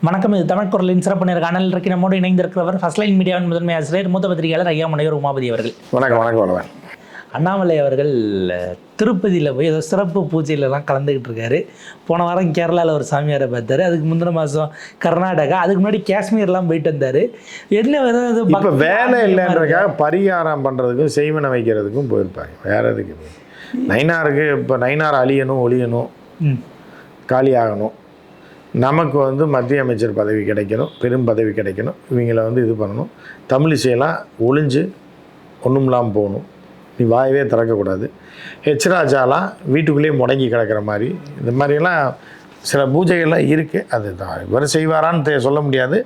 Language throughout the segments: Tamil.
வணக்கம். இது தமிழ் குரலின் சிறப்பு நேர்காணல் இருக்கு. நம்மோடு இணைந்திருக்கிறவர் ஃபர்ஸ்ட் லைன் மீடியாவின் முதன்மை ஆசிரியர் மூத்த பத்திரிகையாளர் ஐயா முனைவர் உமாபதி அவர்கள். வணக்கம். வணக்கம். வணக்கம். அண்ணாமலை அவர்கள் திருப்பதியில் போய் ஏதோ சிறப்பு பூஜையிலலாம் கலந்துக்கிட்டு இருக்காரு. போன வாரம் கேரளாவில் ஒரு சாமியாரை பார்த்தாரு. அதுக்கு முந்தின மாதம் கர்நாடகா, அதுக்கு முன்னாடி காஷ்மீர்லாம் போயிட்டு வந்தார். என்ன இப்போ வேலை இல்லைன்றதுக்காக பரிகாரம் பண்ணுறதுக்கும் செய்வனை வைக்கிறதுக்கும் போயிருப்பாங்க. வேறு எதுக்கு? நைனாருக்கு இப்போ நைனார் அழியணும், ஒழியணும், காலியாகணும், நமக்கு மத்திய அமைச்சர் பதவி கிடைக்கணும், பெரும் பதவி கிடைக்கணும், இவங்கள இது பண்ணணும், தமிழிசையெல்லாம் ஒளிஞ்சு ஒன்றும் இல்லாமல் போகணும், நீ வாயவே திறக்கக்கூடாது, ஹெச்ராஜாலாம் வீட்டுக்குள்ளேயே முடங்கி கிடக்கிற மாதிரி, இந்த மாதிரிலாம் சில பூஜைகள்லாம் இருக்குது. அது தான் இவர் செய்வாரான்னு சொல்ல முடியாது.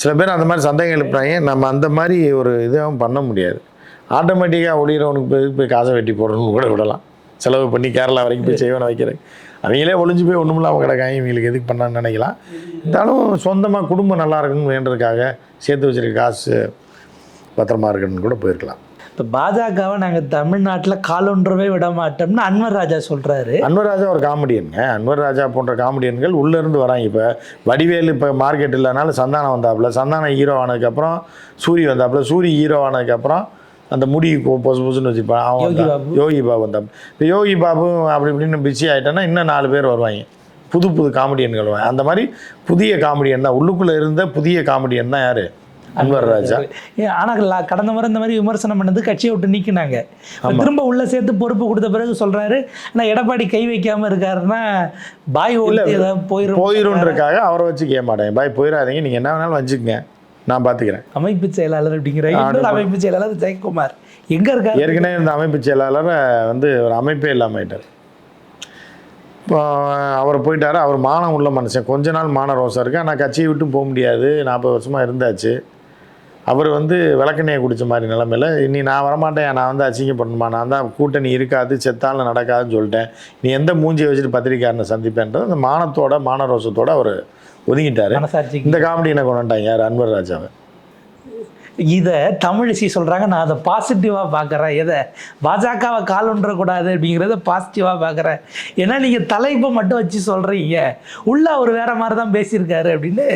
சில பேர் அந்த மாதிரி சந்தேகம் எழுப்புறாங்க. நம்ம அந்த மாதிரி ஒரு இதுவும் பண்ண முடியாது. ஆட்டோமேட்டிக்காக ஒளிகிறவனுக்கு போய் காசை வெட்டி போடணும்னு கூட விடலாம். செலவு பண்ணி கேரளா வரைக்கும் போய் செய்வனை வைக்கிறேன். அவங்களே ஒளிஞ்சு போய் ஒன்றும் இல்லாமல் கிடக்காங்க. இவங்களுக்கு எதுக்கு பண்ணான்னு நினைக்கலாம். இருந்தாலும் சொந்தமாக குடும்பம் நல்லா இருக்கணும்னு வேண்டதுக்காக சேர்த்து வச்சுருக்க காசு பத்திரமா இருக்கணும்னு கூட போயிருக்கலாம். இப்போ பாஜகவை நாங்கள் தமிழ்நாட்டில் காலொன்றவே விட மாட்டோம்னு அன்வர் ராஜா சொல்கிறாரு. அன்வர் ராஜா ஒரு காமெடியனுங்க. அன்வர் ராஜா போன்ற காமெடியன்கள் உள்ளேருந்து வராங்க. இப்போ வடிவேலு இப்போ மார்க்கெட் இல்லைனாலும் சந்தானம் வந்தாப்புல, சந்தானம் ஹீரோ ஆனதுக்கப்புறம் சூரி வந்தாப்புல, சூரி ஹீரோ ஆனதுக்கப்புறம் அந்த முடி பொசு பொசுன்னு வச்சுப்பான் அவன் யோகி பாபு வந்தான். இப்போ யோகி பாபு அப்படி இப்படின்னு பிஸி ஆகிட்டேன்னா இன்னும் 4 பேர் வருவாங்க, புது புது காமெடியன்கள் வருவாங்க. அந்த மாதிரி புதிய காமெடியன் தான், உள்ளுக்குள்ளே இருந்த புதிய காமெடியன் தான் யார்? அன்வர் ராஜா. ஆனால் கடந்த முறை இந்த மாதிரி விமர்சனம் பண்ணது கட்சியை விட்டு நீக்கினாங்க. திரும்ப உள்ள சேர்த்து பொறுப்பு கொடுத்த பிறகு சொல்றாரு, நான் எடப்பாடி கை வைக்காம இருக்காருன்னா பாய் போயிருன்றதுக்காக அவரை வச்சு கேட்க மாட்டேன். பாய் போயிடாதீங்க, நீங்கள் என்ன வேணாலும் வச்சுக்கங்க, நான் பார்த்துக்கிறேன். அமைப்பு செயலாளர் அப்படிங்கிற அமைப்பு செயலாளர் ஜெயக்குமார் எங்க இருக்காரு? ஏற்கனவே இந்த அமைப்பு செயலாளர் ஒரு அமைப்பே இல்லாமல் ஆயிட்டார். இப்போ அவர் போயிட்டார். அவர் மானம் உள்ள மனுஷன், கொஞ்ச நாள் மான ரோசம் இருக்குது. ஆனால் கட்சியை விட்டும் போக முடியாது, 40 வருஷமாக இருந்தாச்சு. அவர் விளக்கெண்ணையை குடித்த மாதிரி நிலமையில் இனி நான் வரமாட்டேன், நான் அசிங்கப்படணுமா, நான் தான் கூட்டணி இருக்காது, செத்தாலும் நடக்காதுன்னு சொல்லிட்டேன், நீ எந்த மூஞ்சியை வச்சுட்டு பத்திரிக்கையாரனை சந்திப்பேன்றது அந்த மானத்தோட மான ரோசத்தோடு அவர் ஒதுங்கிட்டார். இந்த காமெடியை கொண்டாட்டாங்க யார்? அன்வர் ராஜாவை. இதை தமிழிசை சொல்கிறாங்க, நான் அதை பாசிட்டிவாக பார்க்குறேன். எதை பாஜகவை கால் ஒன்றக்கூடாது அப்படிங்கிறத பாசிட்டிவாக பார்க்குறேன். ஏன்னா நீங்கள் தலைப்பை மட்டும் வச்சு சொல்கிறீங்க, உள்ள அவர் வேறு மாதிரி தான் பேசியிருக்காரு அப்படின்னு.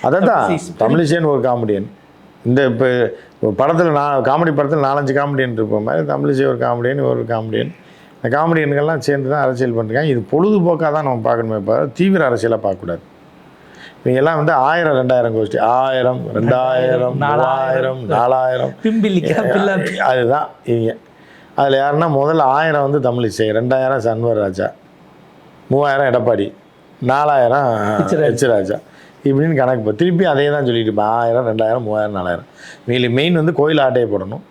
அதை தான் தமிழிசைன்னு ஒரு காமெடியன். இந்த இப்போ படத்தில் காமெடி படத்தில் 4-5 காமெடியன் இருப்போம் மாதிரி தமிழிசை ஒரு காமெடியன், ஒரு காமெடியன். இந்த காமெடியன்கள்லாம் சேர்ந்து தான் அரசியல் பண்ணுறாங்க. இது பொழுதுபோக்காக தான் நம்ம பார்க்கணுமே, இப்போ தீவிர அரசியலாக பார்க்கக்கூடாது. இவங்கெல்லாம் 1000 2000 கோஷ்டி, 1000 2000 3000 4000 அதுதான் இவங்க. அதில் யாருன்னா முதல்ல 1000 தமிழிசை, 2000 அன்வர் ராஜா, 3000 எடப்பாடி, 4000 ஹெச்ராஜா, இப்படின்னு கணக்கு. திருப்பி அதே தான் சொல்லிட்டு 1000 2000 3000 4000. இவங்களுக்கு மெயின் கோயில் ஆட்டையை போடணும்,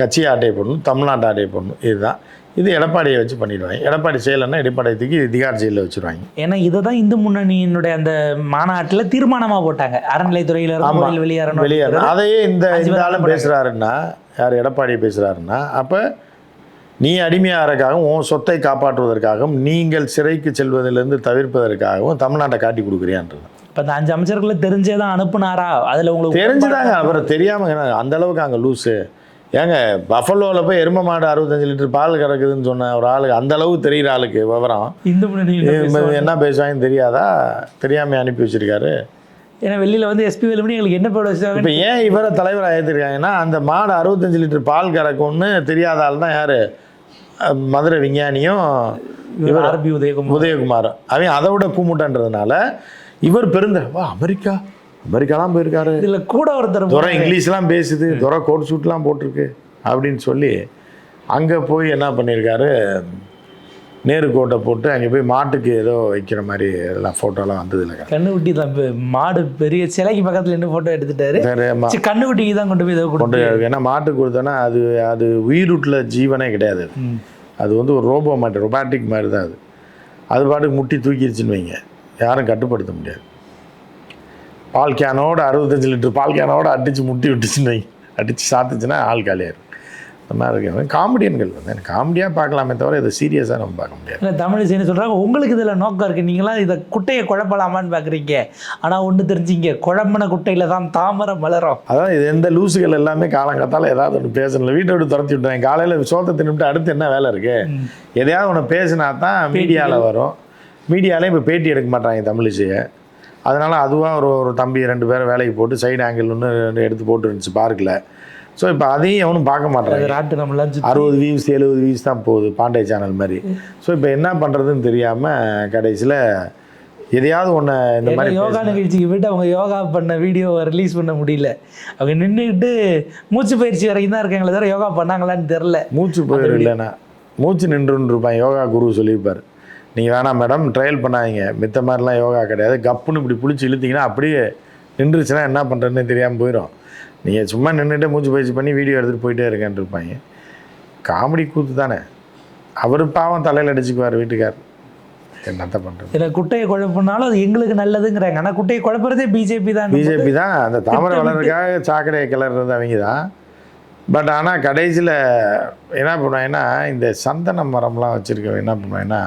கட்சி ஆட்டையை போடணும், தமிழ்நாட்டு ஆட்டையை போடணும். இதுதான். இது எடப்பாடியை வச்சு பண்ணிடுவாங்க. எடப்பாடி செய்யலைன்னா எடப்பாடியை தூக்கி திகார் ஜெயிலில் வச்சுருவாங்க. ஏன்னா இதை தான் இந்து முன்னணியினுடைய அந்த மாநாட்டில் தீர்மானமாக போட்டாங்க, அறநிலைத்துறையில் வெளியேறணும். அதையே இந்த ஆளும் பேசுகிறாருன்னா, யார் எடப்பாடி பேசுகிறாருன்னா, அப்போ நீ அடிமையாகிறதுக்காகவும் உன் சொத்தை காப்பாற்றுவதற்காகவும் நீங்கள் சிறைக்கு செல்வதிலிருந்து தவிர்ப்பதற்காகவும் தமிழ்நாட்டை காட்டி கொடுக்குறியான்றது. இப்போ இந்த 5 அமைச்சர்களை தெரிஞ்சே தான் அனுப்புனாரா? அதில் உங்களுக்கு தெரிஞ்சுதாங்க, அப்புறம் தெரியாமல் அந்த அளவுக்கு அங்கே லூஸு. ஏங்க பஃபலோவில் போய் எருமை மாடு 65 லிட்டர் பால் கறக்குதுன்னு சொன்ன ஒரு ஆளுக்கு, அந்த அளவுக்கு தெரிகிற ஆளுக்கு விவரம் இந்து முன்னணி என்ன பேசுவாங்கன்னு தெரியாதா? தெரியாமல் அனுப்பி வச்சிருக்காரு. ஏன்னா வெளியில் எஸ்பி வேலுமணி எங்களுக்கு என்ன போட வச்சுருக்காங்க. இப்போ ஏன் இவரை தலைவராக ஏற்றிருக்காங்கன்னா, அந்த மாடு 65 லிட்டர் பால் கறக்கும்னு தெரியாத ஆள் தான் யார்? மதுரை விஞ்ஞானியும் இவர் ஆர்பி உதயகுமாரும். அவன் அதை விட கூமுட்டன்றதுனால இவர் அமெரிக்காலாம் போயிருக்காரு. இதில் கூட ஒருத்தர் துறை இங்கிலீஷ்லாம் பேசுது, துறை கோட் சூட்லாம் போட்டிருக்கு அப்படின்னு சொல்லி அங்கே போய் என்ன பண்ணியிருக்காரு, நேரு கோட்டை போட்டு அங்கே போய் மாட்டுக்கு ஏதோ வைக்கிற மாதிரி எல்லாம் ஃபோட்டோலாம் வந்தது இல்லை. கண்ணுக்குட்டி தான் மாடு பெரிய சிலைக்கு பக்கத்தில் நின்று ஃபோட்டோ எடுத்துட்டாரு. கண்ணுக்குட்டிக்கு தான் கொண்டு போய் கொண்டு. ஏன்னா மாட்டுக்கு கொடுத்தோன்னா அது உயிருட்ல ஜீவனே கிடையாது. அது ஒரு ரோபோ மாதிரி, ரொபாட்டிக் மாதிரி தான். அது பாட்டுக்கு முட்டி தூக்கிடுச்சுன்னு வைங்க, யாரும் கட்டுப்படுத்த முடியாது. பால் கேனோட 65 லிட்டர் பால் கேனோட அடித்து முட்டி விட்டுச்சுன்னு வைங்க, அடித்து சாத்துச்சுன்னா ஆள் காலியாக இருக்கும். அந்த மாதிரி இருக்கு காமெடியன்கள். எனக்கு காமெடியாக பார்க்கலாமே தவிர இதை சீரியஸாக நம்ம பார்க்க முடியாது. இல்லை தமிழிசைன்னு சொல்கிறாங்க, உங்களுக்கு இதில் நோக்கம் இருக்குது, நீங்களாம் இதை குட்டையை குழப்பலாமான்னு பார்க்குறீங்க. ஆனால் ஒன்று தெரிஞ்சிங்க, குழம்புன குட்டையில் தான் தாமரை மலரும். அதான் இது எந்த லூசுகள் எல்லாமே காலங்காத்தால் ஏதாவது ஒன்று பேசணும். வீட்டை விட்டு துரத்தி விட்டுறாங்க. காலையில் சோத்தை தின்னுட்டு அடுத்து என்ன வேலை இருக்குது? எதையாவது ஒன்று பேசினா தான் மீடியாவில் வரும். மீடியாவிலே இப்போ பேட்டி எடுக்க மாட்டாங்க தமிழிசையை. அதனால் அதுவாக ஒரு தம்பி 2 பேரை வேலைக்கு போட்டு சைடு ஆங்கிள் ஒன்று எடுத்து போட்டு இருந்துச்சு பார்க்கில். ஸோ இப்போ அதையும் எவனும் பார்க்க மாட்டாங்க. 60 வியூஸ் 70 வியூஸ் தான் போகுது பாண்டே சேனல் மாதிரி. ஸோ இப்போ என்ன பண்ணுறதுன்னு தெரியாமல் கடைசியில் எதையாவது ஒன்று இந்த மாதிரி யோகா நிகழ்ச்சிக்கு போய்ட்டு அவங்க யோகா பண்ண வீடியோவை ரிலீஸ் பண்ண முடியல. அவங்க நின்றுக்கிட்டு மூச்சு பயிற்சி வரைக்கும் தான் இருக்காங்களே தவிர யோகா பண்ணாங்களான்னு தெரில. மூச்சு போயிடும் இல்லைண்ணா, மூச்சு நின்றுன்னு இருப்பான். யோகா குரு சொல்லியிருப்பார், நீங்கள் வேணாம் மேடம் ட்ரையல் பண்ணாதீங்க, மித்த மாதிரிலாம் யோகா கிடையாது, கப்புன்னு இப்படி பிடிச்சி இழுத்திங்கன்னா அப்படியே நின்றுச்சுன்னா என்ன பண்ணுறதுன்னு தெரியாமல் போயிடும். நீங்கள் சும்மா நின்றுட்டு மூச்சு பயிற்சி பண்ணி வீடியோ எடுத்துகிட்டு போயிட்டே இருக்கேன் இருப்பாங்க. காமெடி கூத்து தானே. அவர் பாவம் தலையில் அடிச்சுக்குவார் வீட்டுக்கார், என்னத்த பண்ணுறது. இல்லை குட்டையை குழப்பினாலும் அது எங்களுக்கு நல்லதுங்கிறாங்க. ஆனால் குட்டையை குழப்புறதே பிஜேபி தான். பிஜேபி தான் அந்த தாமரை வளர்றதுக்காக சாக்கடையை கிளறது அவங்க தான். பட் ஆனால் கடைசியில் என்ன பண்ணுவாங்கன்னா, இந்த சந்தன மரம்லாம் வச்சுருக்க என்ன பண்ணுவாங்கன்னா,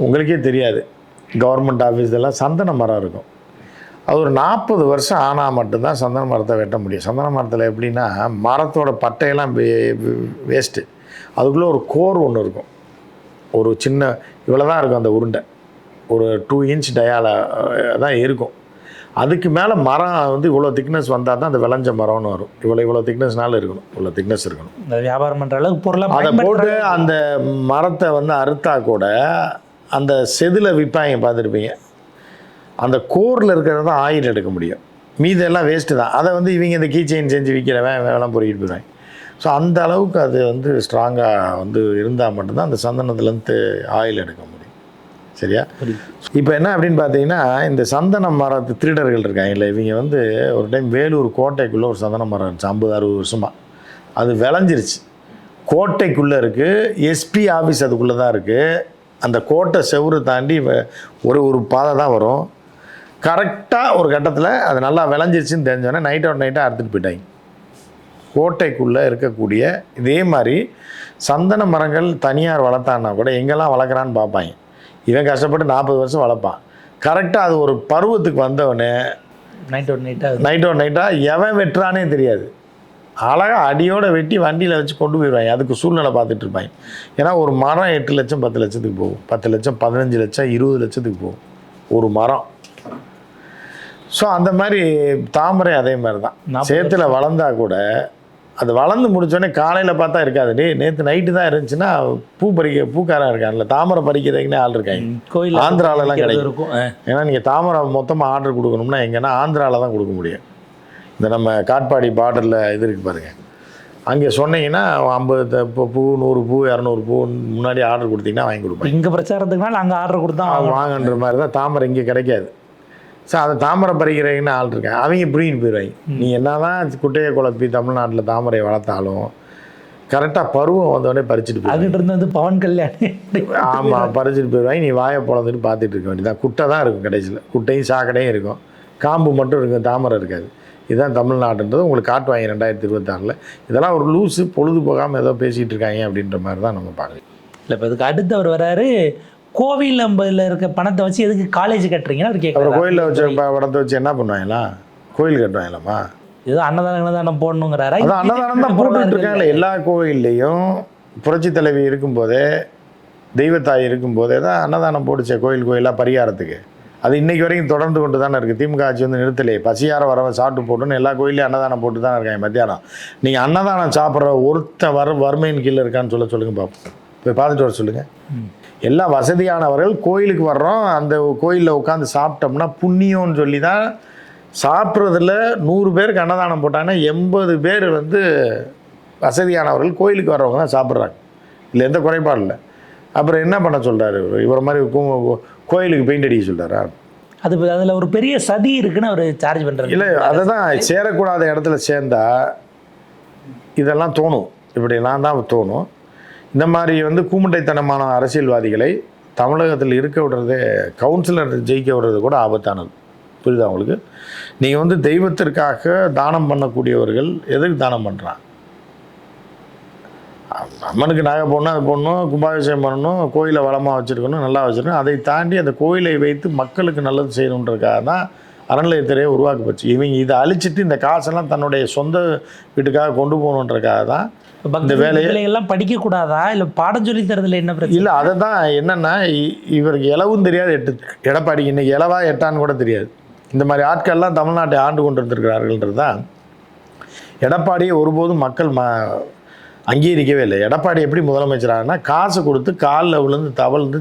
உங்களுக்கே தெரியாது, கவர்மெண்ட் ஆஃபீஸ்லாம் சந்தன மரம் இருக்கும். அது ஒரு 40 வருஷம் ஆனால் மட்டும்தான் சந்தன மரத்தை வெட்ட முடியும். சந்தன மரத்தில் எப்படின்னா, மரத்தோட பட்டையெல்லாம் வேஸ்ட்டு, அதுக்குள்ளே ஒரு கோர் ஒன்று இருக்கும், ஒரு சின்ன இவ்வளோ தான் இருக்கும் அந்த உருண்டை, ஒரு 2 இன்ச் டயால தான் இருக்கும். அதுக்கு மேலே மரம் வந்து இவ்வளோ திக்னஸ் வந்தால் தான் அந்த விளைஞ்ச மரம்னு வரும். இவ்வளோ திக்னஸ்னால இருக்கணும், இவ்வளோ திக்னஸ் இருக்கணும். வியாபாரம் பண்ணுற அளவுக்கு பொருளாக அதை போட்டு அந்த மரத்தை வந்து அறுத்தா கூட அந்த செதில் விற்பாங்க, பார்த்துருப்பீங்க. அந்த கோரில் இருக்கிறது தான் ஆயில் எடுக்க முடியும், மீதெல்லாம் வேஸ்ட்டு தான். அதை வந்து இவங்க இந்த கீ செயின் செஞ்சு விற்கிறவன் வேணாம் பொறுக்கிட்டு போயிடுவாங்க. ஸோ அந்த அளவுக்கு அது வந்து ஸ்ட்ராங்காக வந்து இருந்தால் மட்டும்தான் அந்த சந்தனத்துலேருந்து ஆயில் எடுக்க முடியும். சரியா? இப்போ என்ன அப்படின்னு பார்த்தீங்கன்னா, இந்த சந்தன மரத்து திருடர்கள் இருக்காங்க இல்லை, இவங்க வந்து ஒரு டைம் வேலூர் கோட்டைக்குள்ளே ஒரு சந்தன மரம் இருந்துச்சு 50-60 வருஷமாக. அது விளைஞ்சிருச்சு, கோட்டைக்குள்ளே இருக்குது, எஸ்பி ஆஃபீஸ் அதுக்குள்ளே தான் இருக்குது. அந்த கோட்டை செவுறு தாண்டி ஒரு பாதை தான் வரும். கரெக்டாக ஒரு கட்டத்தில் அது நல்லா விளைஞ்சிருச்சுன்னு தெரிஞ்சோடனே நைட்டாக அறுத்துட்டு போயிட்டாங்க. கோட்டைக்குள்ளே இருக்கக்கூடிய இதே மாதிரி சந்தன மரங்கள் தனியார் வளர்த்தான்னா கூட எங்கெல்லாம் வளர்க்குறான்னு பார்ப்பாங்க. இவன் கஷ்டப்பட்டு 40 வருஷம் வளர்ப்பான். கரெக்டாக அது ஒரு பருவத்துக்கு வந்தவொடனே நைட்டாக எவன் வெட்டுறானே தெரியாது, அழகாக அடியோடு வெட்டி வண்டியில் வச்சு கொண்டு போயிடுவாங்க. அதுக்கு சூழ்நிலை பார்த்துட்டு இருப்பாங்க. ஏன்னா ஒரு மரம் 8 லட்சம் 10 லட்சத்துக்கு போகும், 10 லட்சம் 15 லட்சம் 20 லட்சத்துக்கு போகும் ஒரு மரம். ஸோ அந்த மாதிரி தாமரை அதே மாதிரி தான், சேத்துல வளர்ந்தா கூட அது வளர்ந்து முடிச்சோடனே காலையில் பார்த்தா இருக்காது. நேற்று நைட்டு தான் இருந்துச்சுன்னா பூக்காரன் இருக்கான்ல, தாமரை பறிக்கிறதுக்குன்னே ஆள் இருக்காங்க. கோயில் ஆந்திராவிலலாம் கிடைக்கும். ஏன்னா நீங்கள் தாமரை மொத்தமாக ஆர்டர் கொடுக்கணும்னா எங்கன்னா ஆந்திராவில் தான் கொடுக்க முடியும். இந்த நம்ம காட்பாடி பார்டரில் இது இருக்குது பாருங்கள், அங்கே சொன்னீங்கன்னா 50 பூ 100 பூ 200 பூ முன்னாடி ஆர்டர் கொடுத்தீங்கன்னா வாங்கி கொடுப்பேன். இங்கே பிரச்சாரத்துக்குனால அங்கே ஆர்டர் கொடுத்தா வாங்கன்ற மாதிரி தான். தாமரை இங்கே கிடைக்காது. ஸோ அதை தாமரை பறிக்கிறீங்கன்னு ஆள் இருக்கேன், அவங்க இப்படின்னு போயிடுவாங்க. நீ என்ன தான் குட்டையை குழப்பி தமிழ்நாட்டில் தாமரையை வளர்த்தாலும் கரெக்டாக பருவம் வந்தோடனே பறிச்சுட்டு போய் அதுகிட்ட இருந்து வந்து பவன் கல்யாண் ஆமாம் பறிச்சுட்டு போயிடுவாங்க. நீ வாயை பொழந்துட்டு பார்த்துட்டு இருக்க வேண்டியதான். குட்டை தான் இருக்கும் கடைசியில், குட்டையும் சாக்கடையும் இருக்கும், காம்பு மட்டும் இருக்கும், தாமரை இருக்காது. இதுதான் தமிழ்நாட்டுன்றது உங்களுக்கு காட்டுவாங்க 2026. இதெல்லாம் ஒரு லூஸு, பொழுது போகாமல் ஏதோ பேசிகிட்டு இருக்காங்க அப்படின்ற மாதிரி தான் நம்ம பார்க்கலாம். இல்லை இப்போ இதுக்கு அடுத்து அவர் வராரு, கோவில் நம்பதில் இருக்க பணத்தை வச்சு எதுக்கு காலேஜ் கட்டுறீங்கன்னா அவர் கேட்குறாரு. கோயிலில் வச்ச பணத்தை வச்சு என்ன பண்ணுவாங்களா, கோயில் கட்டுவாங்களாம்மா, ஏதோ அன்னதானம் போடணுங்கிறாரா? அதான் அன்னதானம் தான் போட்டுட்டு இருக்காங்களே எல்லா கோயில்லையும். புரட்சி தலைவி இருக்கும்போதே, தெய்வத்தாய் இருக்கும்போதே தான் அன்னதானம் போட்டுச்சே கோயிலாக பரிகாரத்துக்கு. அது இன்றைக்கி வரைக்கும் தொடர்ந்து கொண்டு தானே இருக்குது. திமுக ஆட்சி வந்து நிறுத்தலையே, பசியார வரவன் சாப்பிட்டு போட்டுன்னு எல்லா கோயிலையும் அன்னதானம் போட்டு தானே இருக்காங்க. மத்தியானம் நீங்கள் அன்னதானம் சாப்பிட்ற ஒருத்த வறுமையின் கீழே இருக்கான்னு சொல்லுங்கள் பார்ப்போம், போய் பார்த்துட்டு வர சொல்லுங்கள். எல்லாம் வசதியானவர்கள் கோயிலுக்கு வர்றோம், அந்த கோயிலில் உட்காந்து சாப்பிட்டோம்னா புண்ணியம்னு சொல்லி தான் சாப்பிட்றதுல 100 பேருக்கு அன்னதானம் போட்டாங்கன்னா 80 பேர் வந்து வசதியானவர்கள் கோயிலுக்கு வர்றவங்க தான் சாப்பிட்றாங்க. இல்லை எந்த குறைபாடு இல்லை. அப்புறம் என்ன பண்ண சொல்கிறாரு இவரை மாதிரி கோயிலுக்கு பெயிண்ட் அடிக்க சொல்கிறாரா? அதில் ஒரு பெரிய சதி இருக்குன்னு அவர் சார்ஜ் பண்ணுறாரு. இல்லை அதை தான் சேரக்கூடாத இடத்துல சேர்ந்தா இதெல்லாம் தோணும், இப்படிலாம் தான் தோணும். இந்த மாதிரி வந்து கூமுட்டைத்தனமான அரசியல்வாதிகளை தமிழகத்தில் இருக்க விடுறதே, கவுன்சிலர் ஜெயிக்க விடுறது கூட ஆபத்தானது. புரியுதா உங்களுக்கு? நீங்கள் வந்து தெய்வத்திற்காக தானம் பண்ணக்கூடியவர்கள் எதுக்கு தானம் பண்ணுறான்? அம்மனுக்கு நகை போடணும், அது போடணும், கும்பாபிஷேகம் பண்ணணும், கோயிலை வளமாக வச்சுருக்கணும், நல்லா வச்சுருக்கணும். அதை தாண்டி அந்த கோயிலை வைத்து மக்களுக்கு நல்லது செய்யணுன்றதுக்காக தான் அறநிலையத்துறையை உருவாக்கப்பச்சு. இவங்க இதை அழிச்சிட்டு இந்த காசெல்லாம் தன்னுடைய சொந்த வீட்டுக்காக கொண்டு போகணுன்றக்காக தான் இந்த வேலையை எல்லாம் படிக்க கூடாதா இல்லை பாடம் சொல்லி தரதுல என்ன பிரச்சனை? இல்லை, அதை தான் என்னென்னா இவருக்கு இலவும் தெரியாது, எடப்பாடி இன்னைக்கு இலவா எட்டான்னு கூட தெரியாது. இந்த மாதிரி ஆட்கள்லாம் தமிழ்நாட்டை ஆண்டு கொண்டு இருந்திருக்கிறார்கள்ன்றது தான் எடப்பாடியை ஒருபோதும் மக்கள் அங்கீகரிக்கவே இல்லை. எடப்பாடி எப்படி முதலமைச்சராகனா காசு கொடுத்து காலில் விழுந்து தவழ்ந்து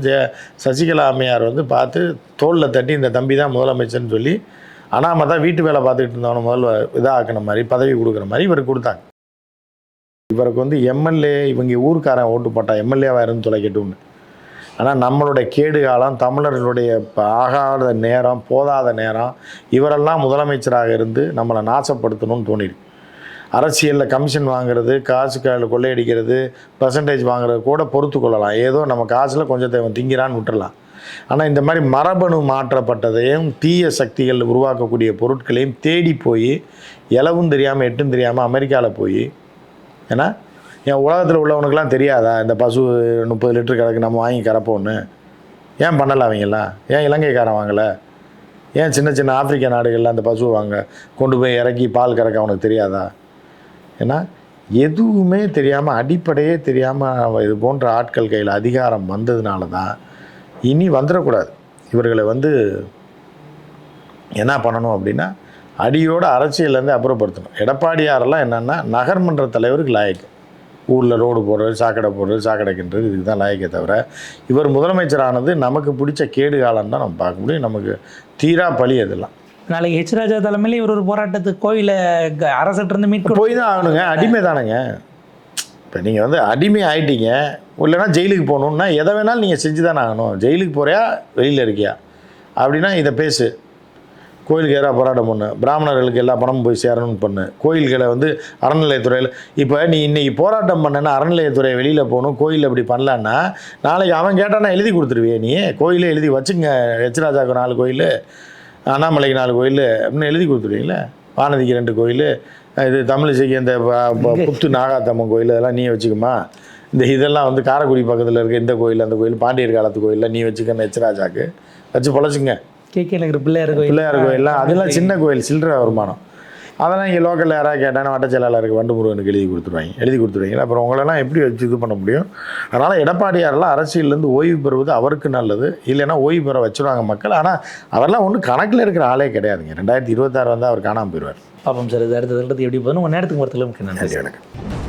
சசிகலா அம்மையார் வந்து பார்த்து தோளில் தட்டி இந்த தம்பி தான் முதலமைச்சர்னு சொல்லி அனாமதான் வீட்டு வேலை பார்த்துக்கிட்டு இருந்தவனை முதல்ல இதாக்கின மாதிரி பதவி கொடுக்குற மாதிரி இவருக்கு கொடுத்தாங்க. இவருக்கு வந்து எம்எல்ஏ இவங்க ஊருக்காரன் ஓட்டு போட்டால் எம்எல்ஏவாக இருந்து தொலைக்கட்டும்னு. ஆனால் நம்மளுடைய கேடு காலம், தமிழர்களுடைய ஆகாத நேரம், போதாத நேரம், இவரெல்லாம் முதலமைச்சராக இருந்து நம்மளை நாசப்படுத்தணும்னு தோணிருக்கு. அரசியலில் கமிஷன் வாங்குறது, காசு கொள்ளையடிக்கிறது, பர்சன்டேஜ் வாங்குறது கூட பொறுத்து கொள்ளலாம், ஏதோ நம்ம காசில் கொஞ்சத்தை திங்கிறான்னு விட்டுறலாம். ஆனால் இந்த மாதிரி மரபணு மாற்றப்பட்டதையும் தீய சக்திகள் உருவாக்கக்கூடிய பொருட்களையும் தேடி போய் இலவும் தெரியாமல் எட்டும் தெரியாமல் அமெரிக்காவில் போய், ஏன்னா என் உலகத்தில் உள்ளவனுக்கெல்லாம் தெரியாதா இந்த பசு 30 லிட்டர் கிடக்கு நம்ம வாங்கி கறப்போன்னு? ஏன் பண்ணலை அவங்கெல்லாம்? ஏன் இலங்கைக்காரன் வாங்கலை? ஏன் சின்ன சின்ன ஆப்பிரிக்க நாடுகளில் அந்த பசுவை வாங்க கொண்டு போய் இறக்கி பால் கறக்க அவனுக்கு தெரியாதா? ஏன்னா எதுவுமே தெரியாமல், அடிப்படையே தெரியாமல் இது போன்ற ஆட்கள் கையில் அதிகாரம் வந்ததுனால தான் இனி வந்துடக்கூடாது. இவர்களை வந்து என்ன பண்ணணும் அப்படின்னா அடியோடு அரசியலேருந்து அப்புறப்படுத்தணும். எடப்பாடியாரெல்லாம் என்னென்னா நகர்மன்ற தலைவருக்கு லாயக்கு. ஊரில் ரோடு போடுறது, சாக்கடை போடுறது, சாக்கடைக்கின்றது, இதுக்கு தான் லாயக்கே தவிர இவர் முதலமைச்சரானது நமக்கு பிடிச்ச கேடு காலம் தான் நம்ம பார்க்க முடியும். நமக்கு தீரா பழி அதெல்லாம். நாளைக்கு ஹெச் ராஜா தலைமையில் இவர் ஒரு போராட்டத்துக்கு கோயிலை அரசிட்டிருந்து மீட்க போய் தான் ஆகணுங்க. அடிமை தானுங்க. இப்போ நீங்கள் வந்து அடிமை ஆகிட்டீங்க, இல்லைன்னா ஜெயிலுக்கு போகணுன்னா எதை வேணாலும் நீங்கள் செஞ்சு தானே ஆகணும். ஜெயிலுக்கு போகிறியா வெளியில் இருக்கியா அப்படின்னா இதை பேசு. கோயிலுக்கு எதிராக போராட்டம் பண்ணு, பிராமணர்களுக்கு எல்லா பணமும் போய் சேரணும்னு பண்ணு, கோயில்களை வந்து அறநிலையத்துறையில் இப்போ நீ இன்றைக்கி போராட்டம் பண்ணேன்னா அறநிலையத்துறை வெளியில் போகணும், கோயில் அப்படி பண்ணலான்னா நாளைக்கு அவன் கேட்டானா எழுதி கொடுத்துருவியே நீ? கோயிலே எழுதி வச்சுங்க, ஹெச் ராஜாவுக்கு 4 கோயில், அண்ணாமலைக்கு 4 கோயில் அப்படின்னு எழுதி கொடுத்துருவீங்களே, வானதிக்கு 2 கோயில், இது தமிழிசைக்கு இந்த புத்து நாகாத்தம்மன் கோயில் இதெல்லாம் நீ வச்சுக்குமா? இந்த இதெல்லாம் வந்து காரைக்குடி பக்கத்தில் இருக்க இந்த கோயில் அந்த கோயில் பாண்டியர் காலத்து கோயிலில் நீ வச்சுக்கன்னு ஹெச் ராஜாவுக்கு வச்சு பொழைச்சிங்க. கேகே நகர் பிள்ளையார் கோயிலாம் அதெல்லாம் சின்ன கோயில், சில்லற வருமானம். அதெல்லாம் இங்கே லோக்கலில் யாராவது கேட்டாங்கன்னா வட்ட செயலாளருக்கு வண்டு முருகனுக்கு எழுதி கொடுத்துருவாங்க. அப்புறம் உங்களெல்லாம் எப்படி வச்சு இது பண்ண முடியும்? அதனால் எடப்பாடியாரெல்லாம் அரசியலேருந்து ஓய்வு பெறுவது அவருக்கு நல்லது, இல்லைன்னா ஓய்வு பெற வச்சுருவாங்க மக்கள். ஆனால் அவரெல்லாம் ஒன்றும் கணக்கில் இருக்கிற ஆளே கிடையாதுங்க. 2026 வந்தால் அவர் காணாமல் போயிடுவார். பாப்போம் சார், இது அடுத்தது எப்படி போகணும்? உங்கள் நேரத்துக்கு வரத்துக்கு நன்றி. எனக்கு